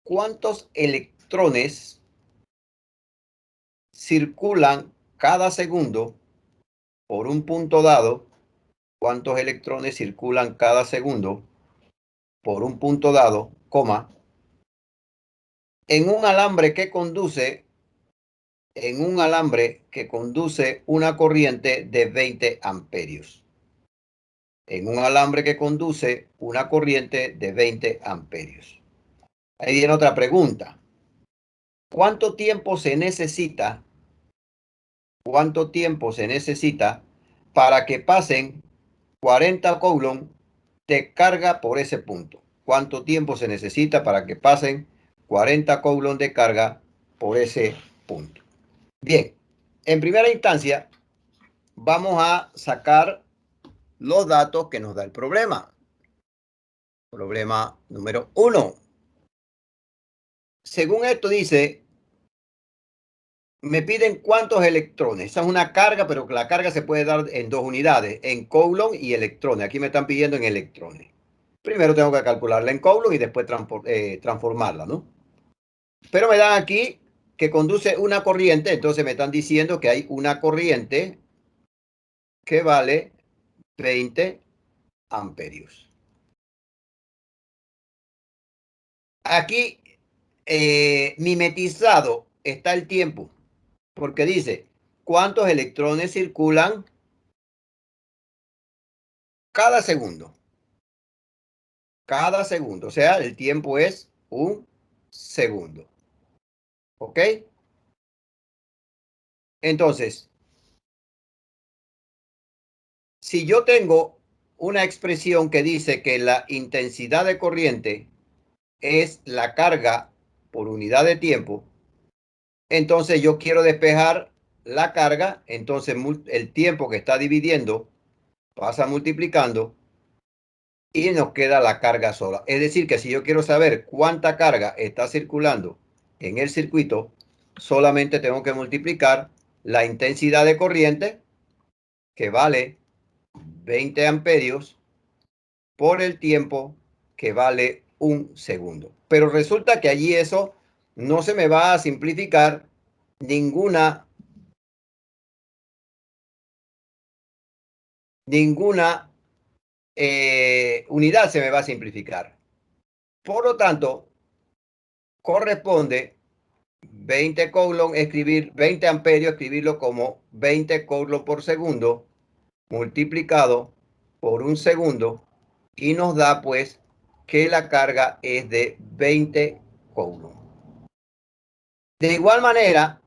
¿cuántos electrones circulan cada segundo por un punto dado? ¿Cuántos electrones circulan cada segundo por un punto dado, coma, en un alambre que conduce una corriente de 20 amperios? En un alambre que conduce una corriente de 20 amperios. Ahí viene otra pregunta. ¿Cuánto tiempo se necesita para que pasen 40 coulomb de carga por ese punto? ¿Cuánto tiempo se necesita para que pasen 40 coulomb de carga por ese punto? Bien, en primera instancia vamos a sacar los datos que nos da el problema. Problema número 1. Según esto dice, me piden cuántos electrones. Esa es una carga, pero la carga se puede dar en dos unidades, en coulomb y electrones. Aquí me están pidiendo en electrones. Primero tengo que calcularla en coulomb y después transformarla, ¿no? Pero me dan aquí que conduce una corriente, entonces me están diciendo que hay una corriente que vale 20 amperios. Aquí mimetizado está el tiempo, porque dice cuántos electrones circulan cada segundo. Cada segundo, o sea, el tiempo es un segundo. ¿Ok? Entonces, si yo tengo una expresión que dice que la intensidad de corriente es la carga por unidad de tiempo, entonces yo quiero despejar la carga, entonces el tiempo que está dividiendo pasa multiplicando y nos queda la carga sola. Es decir, que si yo quiero saber cuánta carga está circulando en el circuito, solamente tengo que multiplicar la intensidad de corriente, que vale 20 amperios, por el tiempo, que vale un segundo. Pero resulta que allí eso no se me va a simplificar ninguna unidad se me va a simplificar. Por lo tanto, corresponde 20 coulomb, 20 amperios, escribirlo como 20 coulomb por segundo multiplicado por un segundo y nos da pues que la carga es de 20 coulomb. De igual manera,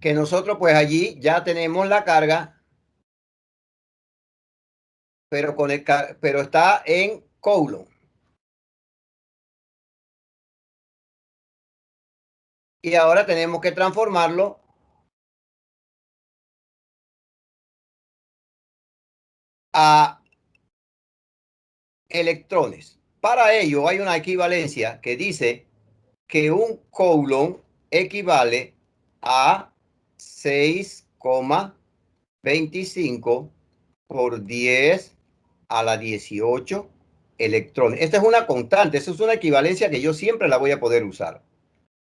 que nosotros pues allí ya tenemos la carga, pero está en coulomb. Y ahora tenemos que transformarlo a electrones. Para ello hay una equivalencia que dice que un coulomb equivale a 6,25 por 10 a la 18 electrones. Esta es una constante, esa es una equivalencia que yo siempre la voy a poder usar.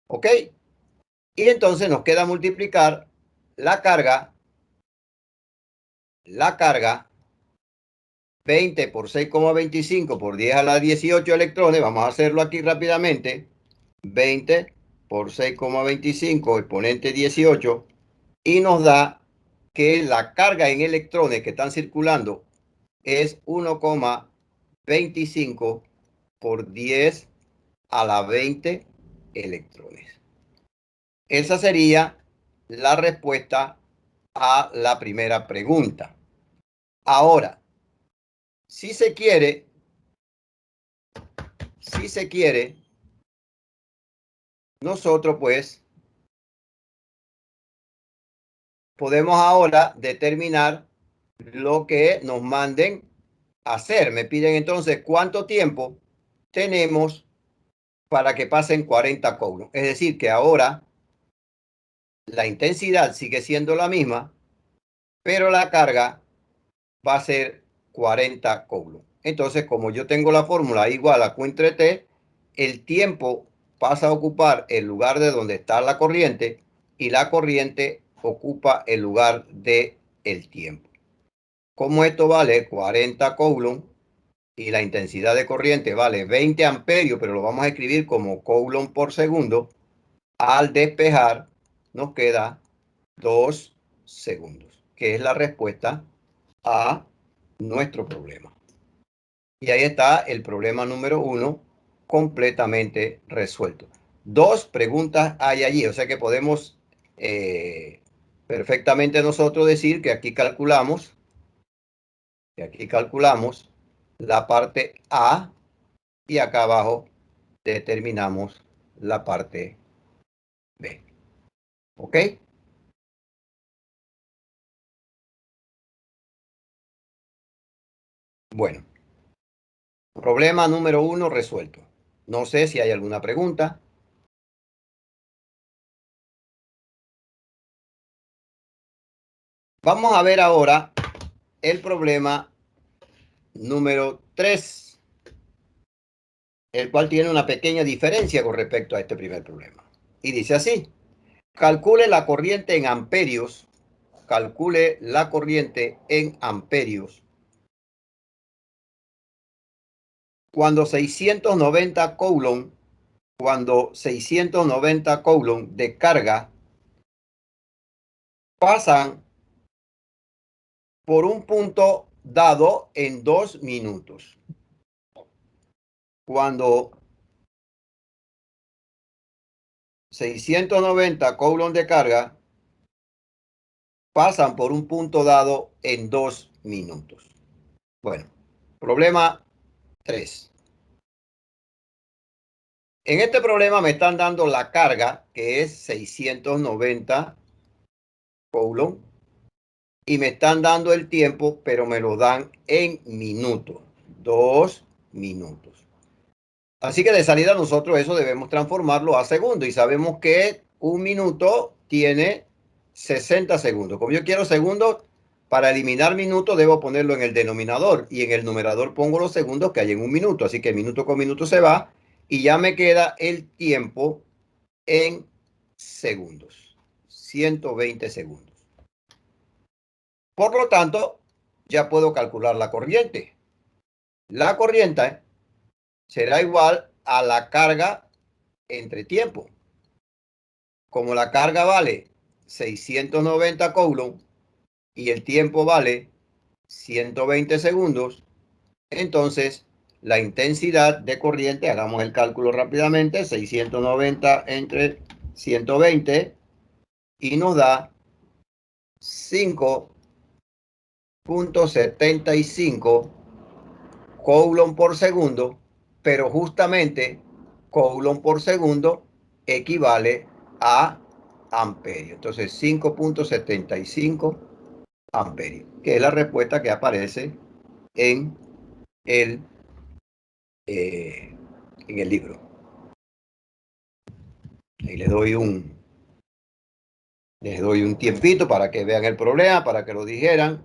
¿Ok? Y entonces nos queda multiplicar la carga 20 por 6,25 por 10 a la 18 electrones. Vamos a hacerlo aquí rápidamente. 20 por 6,25 exponente 18 y nos da que la carga en electrones que están circulando es 1,25 por 10 a la 20 electrones. Esa sería la respuesta a la primera pregunta. Ahora, si se quiere, nosotros pues podemos ahora determinar lo que nos manden a hacer. Me piden entonces cuánto tiempo tenemos para que pasen 40 coulomb. Es decir, que ahora la intensidad sigue siendo la misma, pero la carga va a ser 40 coulombs. Entonces, como yo tengo la fórmula igual a Q entre T, el tiempo pasa a ocupar el lugar de donde está la corriente y la corriente ocupa el lugar del tiempo. Como esto vale 40 coulombs y la intensidad de corriente vale 20 amperios, pero lo vamos a escribir como coulomb por segundo, al despejar nos queda 2 segundos, que es la respuesta a nuestro problema. Y ahí está el problema número 1 completamente resuelto. 2 preguntas hay allí, o sea que podemos perfectamente nosotros decir que aquí calculamos la parte A y acá abajo determinamos la parte B. ¿Ok? Bueno, problema número 1 resuelto. No sé si hay alguna pregunta. Vamos a ver ahora el problema número 3, el cual tiene una pequeña diferencia con respecto a este primer problema. Y dice así: calcule la corriente en amperios, calcule la corriente en amperios cuando 690 coulomb, de carga pasan por un punto dado en 2 minutos. Cuando 690 coulomb de carga pasan por un punto dado en 2 minutos. Bueno, problema 3. En este problema me están dando la carga, que es 690 coulomb, y me están dando el tiempo, pero me lo dan en minutos, 2 minutos. Así que de salida nosotros eso debemos transformarlo a segundos, y sabemos que un minuto tiene 60 segundos. Como yo quiero segundos, para eliminar minutos debo ponerlo en el denominador, y en el numerador pongo los segundos que hay en un minuto. Así que minuto con minuto se va, y ya me queda el tiempo en segundos, 120 segundos. Por lo tanto, ya puedo calcular la corriente. La corriente será igual a la carga entre tiempo. Como la carga vale 690 coulomb y el tiempo vale 120 segundos, entonces la intensidad de corriente, hagamos el cálculo rápidamente, 690 entre 120, y nos da 5.75 coulomb por segundo, pero justamente coulomb por segundo equivale a amperio. Entonces 5.75 amperios, que es la respuesta que aparece en el, eh, en el libro. Ahí les doy un tiempito para que vean el problema, para que lo digieran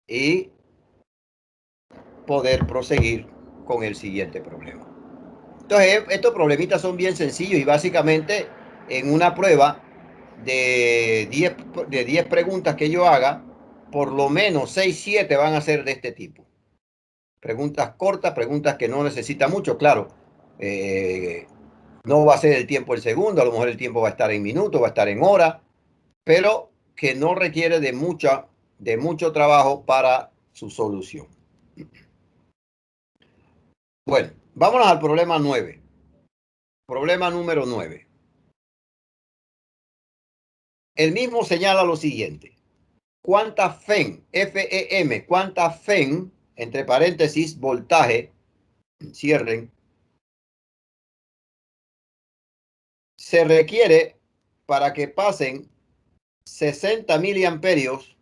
y poder proseguir con el siguiente problema. Entonces, estos problemitas son bien sencillos y básicamente en una prueba de 10 preguntas que yo haga, por lo menos 6, 7 van a ser de este tipo. Preguntas cortas, preguntas que no necesitan mucho, claro. No va a ser el tiempo el segundo, a lo mejor el tiempo va a estar en minutos, va a estar en horas, pero que no requiere de mucho trabajo para su solución. Bueno, vámonos al problema 9. Problema número 9. El mismo señala lo siguiente: cuánta FEM, FEM, cuánta FEM, entre paréntesis, voltaje, cierren, se requiere para que pasen 60 miliamperios,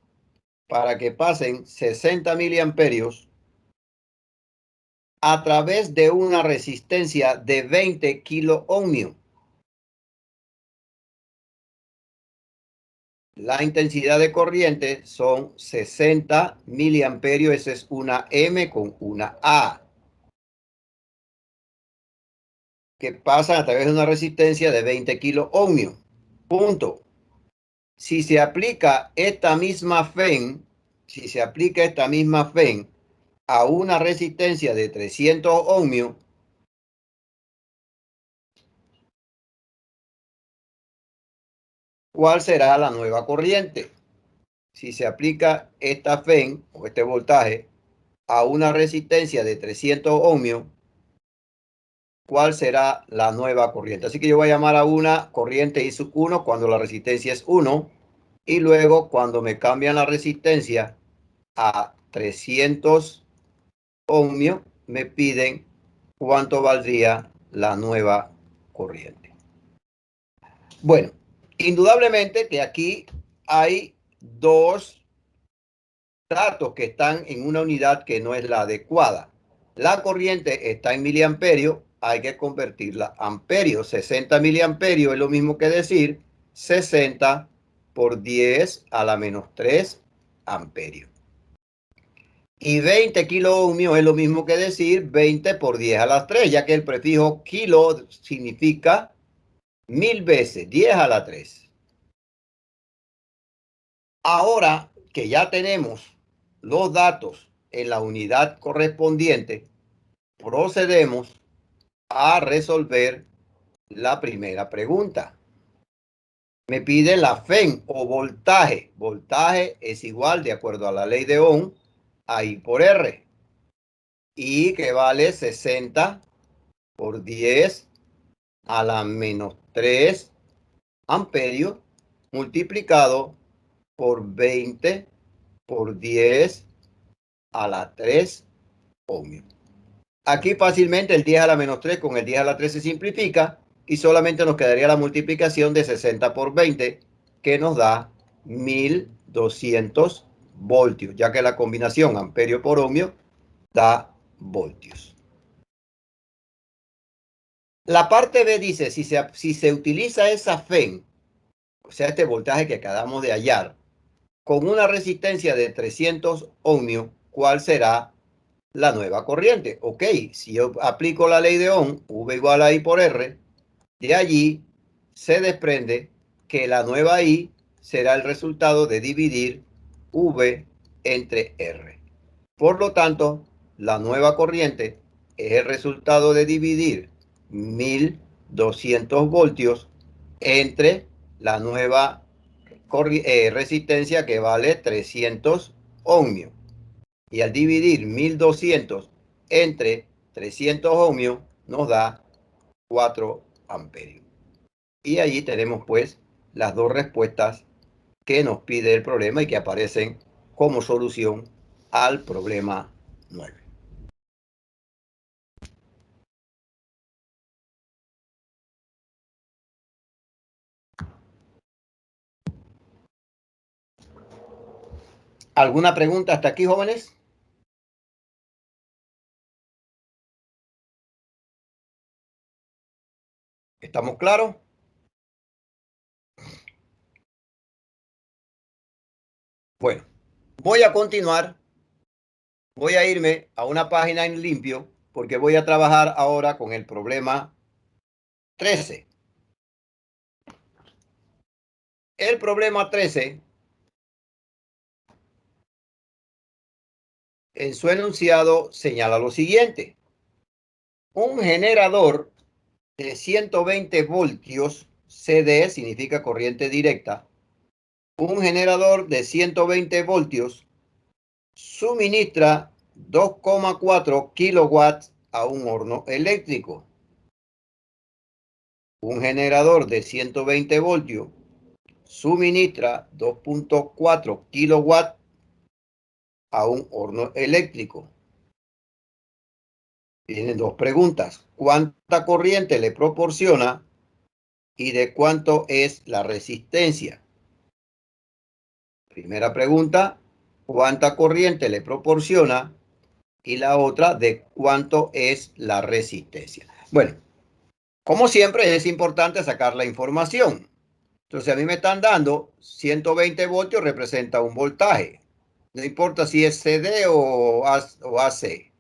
a través de una resistencia de 20 kilo ohmios. La intensidad de corriente son 60 miliamperios. Esa es una M con una A, que pasan a través de una resistencia de 20 kilo ohmios. Punto. Si se aplica esta misma FEN, a una resistencia de 300 ohmios, ¿cuál será la nueva corriente? Si se aplica esta FEN o este voltaje a una resistencia de 300 ohmios, ¿cuál será la nueva corriente? Así que yo voy a llamar a una corriente I sub 1 cuando la resistencia es 1, y luego cuando me cambian la resistencia a 300 ohmios, me piden cuánto valdría la nueva corriente. Bueno, indudablemente que aquí hay dos datos que están en una unidad que no es la adecuada. La corriente está en miliamperios, hay que convertirla a amperios. 60 miliamperios es lo mismo que decir 60 por 10 a la menos 3 amperios. Y 20 kilo ohmios es lo mismo que decir 20 por 10 a la 3, ya que el prefijo kilo significa 1000 veces 10 a la 3. Ahora que ya tenemos los datos en la unidad correspondiente, procedemos a resolver la primera pregunta. Me pide la FEN o voltaje. Voltaje es igual, de acuerdo a la ley de Ohm, a I por R. Y que vale 60 por 10 a la menos 3 amperios multiplicado por 20 por 10 a la 3 ohmios. Aquí fácilmente el 10 a la menos 3 con el 10 a la 3 se simplifica y solamente nos quedaría la multiplicación de 60 por 20, que nos da 1200 voltios, ya que la combinación amperio por ohmio da voltios. La parte B dice, si se utiliza esa FEN, o sea, este voltaje que acabamos de hallar, con una resistencia de 300 ohmios, ¿cuál será la nueva corriente? Ok, si yo aplico la ley de Ohm, V igual a I por R, de allí se desprende que la nueva I será el resultado de dividir V entre R. Por lo tanto, la nueva corriente es el resultado de dividir 1200 voltios entre la nueva resistencia, que vale 300 ohmios. Y al dividir 1200 entre 300 ohmios nos da 4 amperios. Y allí tenemos pues las dos respuestas que nos pide el problema y que aparecen como solución al problema 9. ¿Alguna pregunta hasta aquí, jóvenes? ¿Estamos claros? Bueno, voy a continuar. Voy a irme a una página en limpio porque voy a trabajar ahora con el problema 13. El problema 13, en su enunciado, señala lo siguiente. Un generador de 120 voltios, CD significa corriente directa, un generador de 120 voltios suministra 2,4 kilowatts a un horno eléctrico. Un generador de 120 voltios suministra 2,4 kilowatts a un horno eléctrico. Tienen dos preguntas. ¿Cuánta corriente le proporciona y de cuánto es la resistencia? Primera pregunta, ¿cuánta corriente le proporciona? Y la otra, ¿de cuánto es la resistencia? Bueno, como siempre es importante sacar la información. Entonces a mí me están dando 120 voltios, representa un voltaje. No importa si es CD o AC,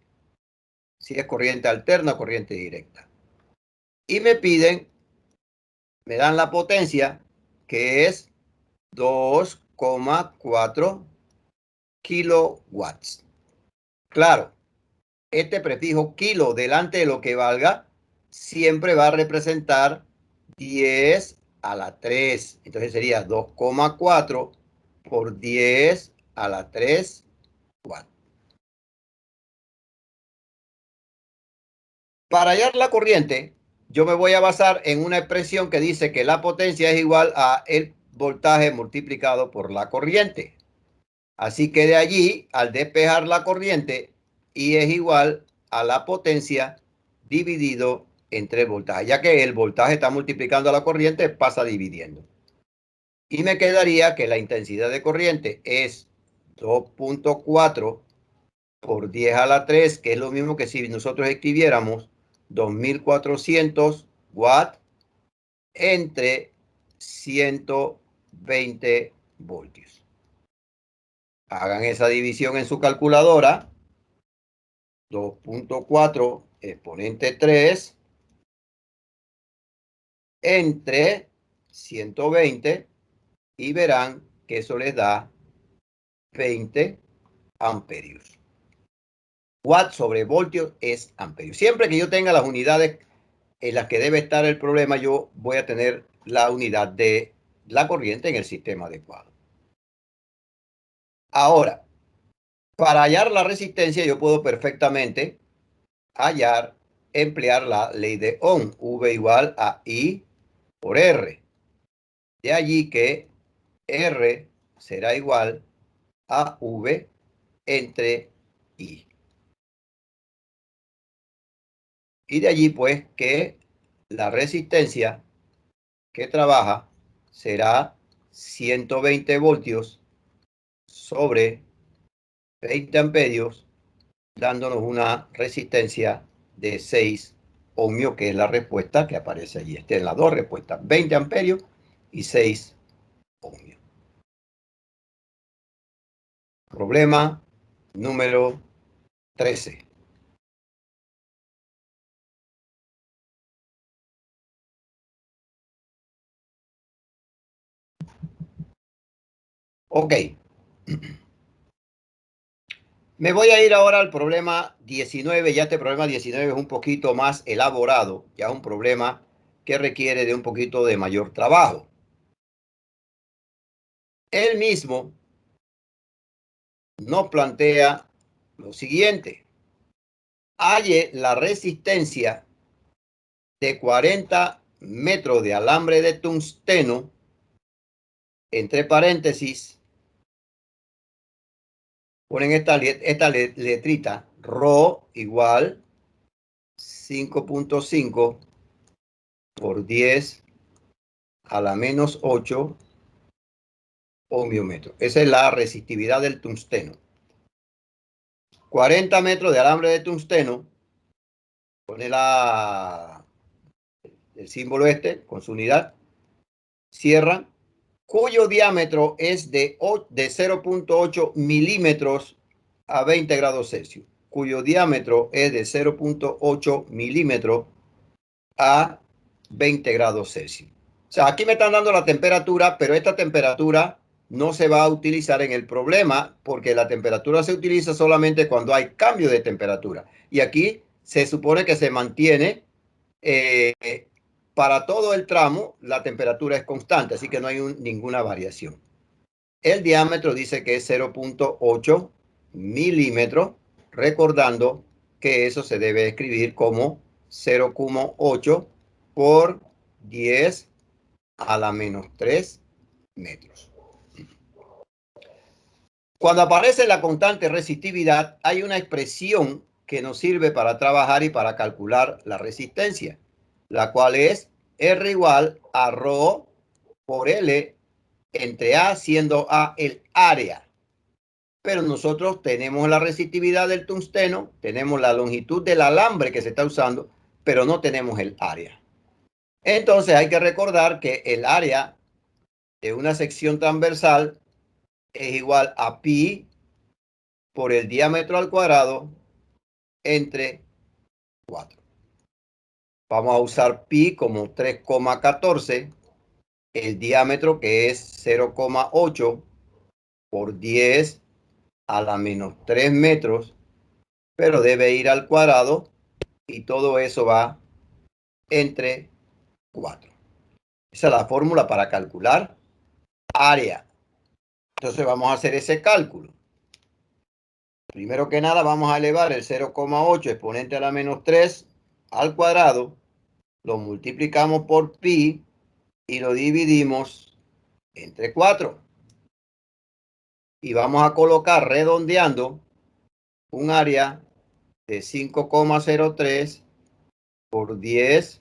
si es corriente alterna o corriente directa. Y me dan la potencia, que es 2,4 kilowatts. Claro, este prefijo kilo delante de lo que valga siempre va a representar 10 a la 3. Entonces sería 2,4 por 10 a la 3 watts. Para hallar la corriente, yo me voy a basar en una expresión que dice que la potencia es igual a el voltaje multiplicado por la corriente. Así que de allí, al despejar la corriente, I es igual a la potencia dividido entre el voltaje. Ya que el voltaje está multiplicando a la corriente, pasa dividiendo. Y me quedaría que la intensidad de corriente es 2,4 por 10 a la 3, que es lo mismo que si nosotros escribiéramos 2400 watts entre 120 voltios. Hagan esa división en su calculadora. 2,4 exponente 3 entre 120 y verán que eso les da 20 amperios. Watt sobre voltios es amperios. Siempre que yo tenga las unidades en las que debe estar el problema, yo voy a tener la unidad de la corriente en el sistema adecuado. Ahora, para hallar la resistencia, yo puedo perfectamente emplear la ley de Ohm, V igual a I por R. De allí que R será igual a V entre I. Y de allí pues que la resistencia que trabaja será 120 voltios sobre 20 amperios, dándonos una resistencia de 6 ohmios, que es la respuesta que aparece allí. Esta es las dos respuestas, 20 amperios y 6 ohmios. Problema número 13. Ok. Me voy a ir ahora al problema 19. Ya este problema 19 es un poquito más elaborado. Ya es un problema que requiere de un poquito de mayor trabajo. Él mismo nos plantea lo siguiente. Halle la resistencia de 40 metros de alambre de tungsteno, entre paréntesis, ponen esta letrita, Rho igual 5,5 por 10 a la menos 8 ohmiómetro. Esa es la resistividad del tungsteno. 40 metros de alambre de tungsteno, pone el símbolo este con su unidad, cierran, cuyo diámetro es de 0,8 milímetros a 20 grados Celsius, cuyo diámetro es de 0,8 milímetros a 20 grados Celsius. O sea, aquí me están dando la temperatura, pero esta temperatura no se va a utilizar en el problema porque la temperatura se utiliza solamente cuando hay cambio de temperatura. Y aquí se supone que se mantiene para todo el tramo, la temperatura es constante, así que no hay ninguna variación. El diámetro dice que es 0,8 milímetros, recordando que eso se debe escribir como 0,8 por 10 a la menos 3 metros. Cuando aparece la constante resistividad, hay una expresión que nos sirve para trabajar y para calcular la resistencia, la cual es R igual a Rho por L entre A, siendo A el área. Pero nosotros tenemos la resistividad del tungsteno, tenemos la longitud del alambre que se está usando, pero no tenemos el área. Entonces hay que recordar que el área de una sección transversal es igual a pi por el diámetro al cuadrado entre 4. Vamos a usar pi como 3,14, el diámetro que es 0,8 por 10 a la menos 3 metros, pero debe ir al cuadrado y todo eso va entre 4. Esa es la fórmula para calcular área. Entonces vamos a hacer ese cálculo. Primero que nada vamos a elevar el 0,8 exponente a la menos 3 al cuadrado, lo multiplicamos por pi y lo dividimos entre 4. Y vamos a colocar redondeando un área de 5,03 por 10,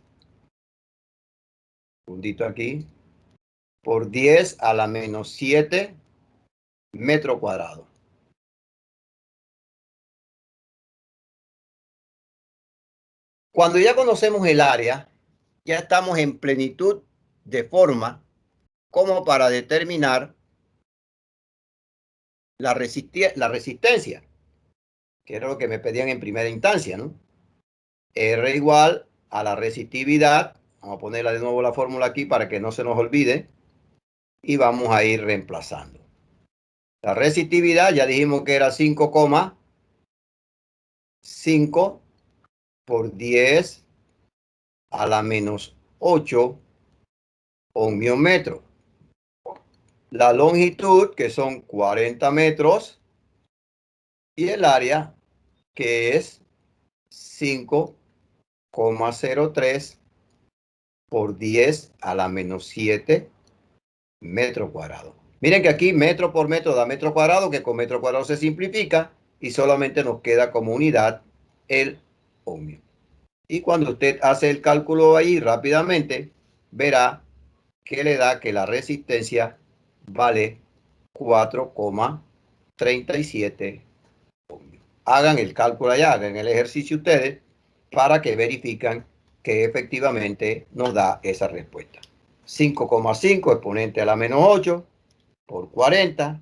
puntito aquí, por 10 a la menos 7 metros cuadrados. Cuando ya conocemos el área, ya estamos en plenitud de forma como para determinar la resistencia, que era lo que me pedían en primera instancia, ¿no? R igual a la resistividad, vamos a ponerla de nuevo la fórmula aquí para que no se nos olvide, y vamos a ir reemplazando. La resistividad ya dijimos que era 5,5 por 10 a la menos 8 ohmiometro. La longitud, que son 40 metros, y el área, que es 5,03 por 10 a la menos 7 metros cuadrados. Miren que aquí metro por metro da metro cuadrado, que con metro cuadrado se simplifica y solamente nos queda como unidad el ohmio. Y cuando usted hace el cálculo ahí rápidamente, verá que le da que la resistencia vale 4,37 ohmios. Hagan el cálculo allá, hagan el ejercicio ustedes para que verifican que efectivamente nos da esa respuesta. 5,5 exponente a la menos 8 por 40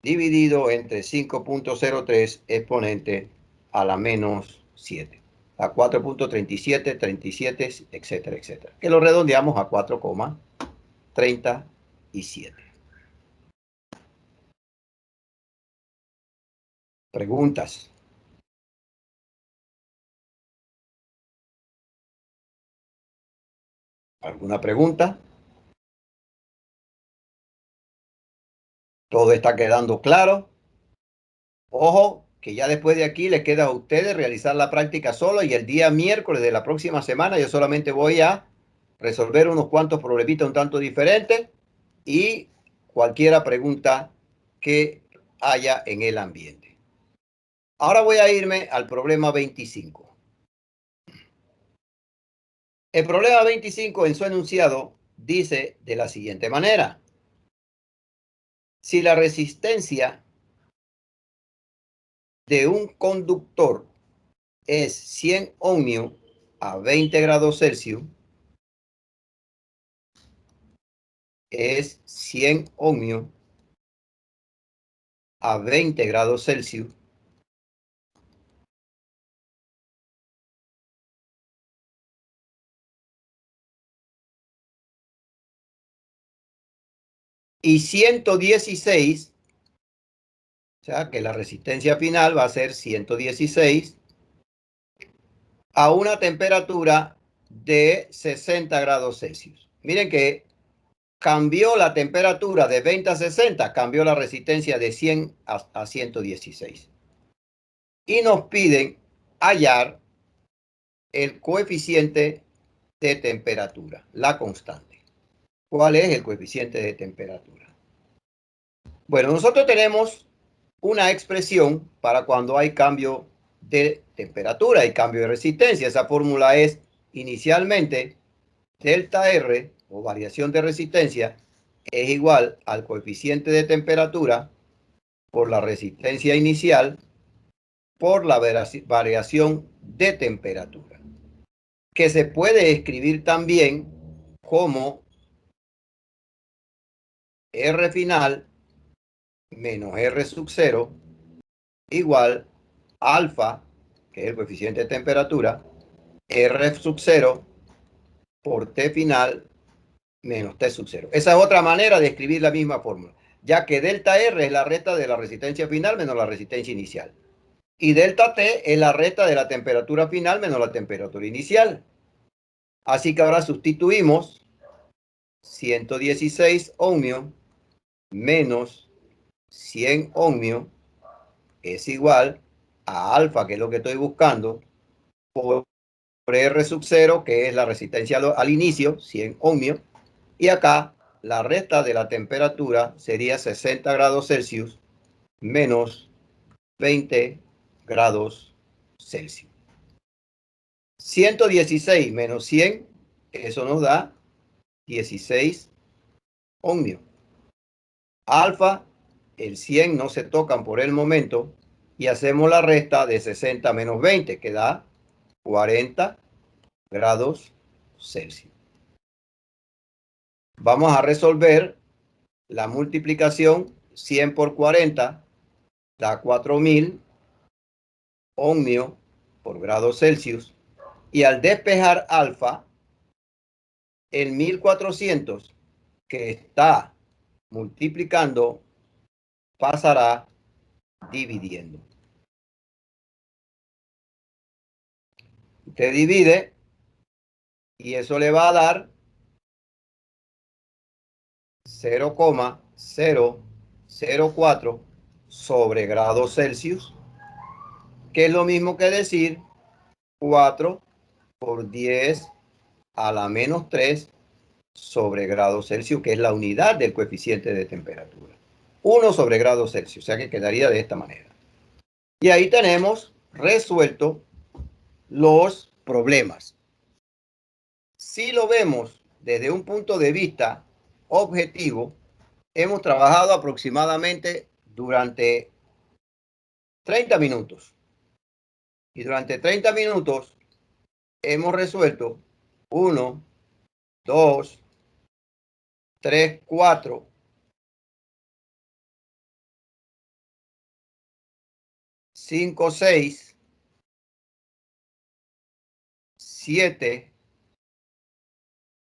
dividido entre 5,03 exponente a la menos 7. A 4,37, 37, etcétera, etcétera. Que lo redondeamos a 4,37. Preguntas. ¿Alguna pregunta? ¿Todo está quedando claro? Ojo, que ya después de aquí les queda a ustedes realizar la práctica solo y el día miércoles de la próxima semana yo solamente voy a resolver unos cuantos problemitas un tanto diferentes y cualquier pregunta que haya en el ambiente. Ahora voy a irme al problema 25. El problema 25 en su enunciado dice de la siguiente manera. Si la resistencia de un conductor es 100 ohmios a 20 grados Celsius, es 100 ohmios a 20 grados Celsius, y 116, o sea que la resistencia final va a ser 116 a una temperatura de 60 grados Celsius. Miren que cambió la temperatura de 20 a 60, cambió la resistencia de 100 a 116. Y nos piden hallar el coeficiente de temperatura, la constante. ¿Cuál es el coeficiente de temperatura? Bueno, nosotros tenemos una expresión para cuando hay cambio de temperatura y cambio de resistencia. Esa fórmula es inicialmente delta R o variación de resistencia es igual al coeficiente de temperatura por la resistencia inicial por la variación de temperatura, que se puede escribir también como R final menos R sub 0 igual alfa, que es el coeficiente de temperatura, R sub 0 por T final menos T sub 0. Esa es otra manera de escribir la misma fórmula, ya que delta R es la resta de la resistencia final menos la resistencia inicial. Y delta T es la resta de la temperatura final menos la temperatura inicial. Así que ahora sustituimos 116 ohmios menos 100 ohmios es igual a alfa, que es lo que estoy buscando, por R sub 0, que es la resistencia al inicio, 100 ohmios, y acá la resta de la temperatura sería 60 grados Celsius menos 20 grados Celsius. 116 menos 100, eso nos da 16 ohmios. Alfa, el 100 no se tocan por el momento y hacemos la resta de 60 menos 20, que da 40 grados Celsius. Vamos a resolver la multiplicación. 100 por 40 da 4000 ohmios por grado Celsius. Y al despejar alfa, el 1400 que está multiplicando pasará dividiendo. Usted divide y eso le va a dar 0,004 sobre grados Celsius, que es lo mismo que decir 4 por 10 a la menos 3 sobre grados Celsius, que es la unidad del coeficiente de temperatura. 1 sobre grados Celsius, o sea que quedaría de esta manera. Y ahí tenemos resuelto los problemas. Si lo vemos desde un punto de vista objetivo, hemos trabajado aproximadamente durante 30 minutos. Y durante 30 minutos hemos resuelto 1, 2, 3, 4, 5, 6, 7,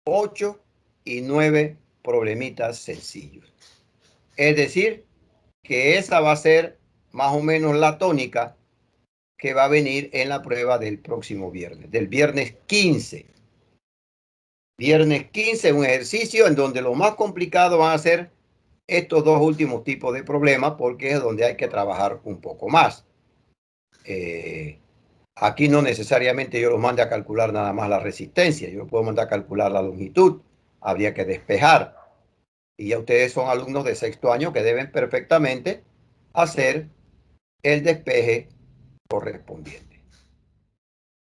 8 y 9 problemitas sencillos. Es decir, que esa va a ser más o menos la tónica que va a venir en la prueba del próximo viernes, del viernes 15. Viernes 15, un ejercicio en donde lo más complicado van a ser estos dos últimos tipos de problemas, porque es donde hay que trabajar un poco más. Aquí no necesariamente yo los mande a calcular nada más la resistencia, yo puedo mandar a calcular la longitud, habría que despejar. Y ya ustedes son alumnos de sexto año que deben perfectamente hacer el despeje correspondiente.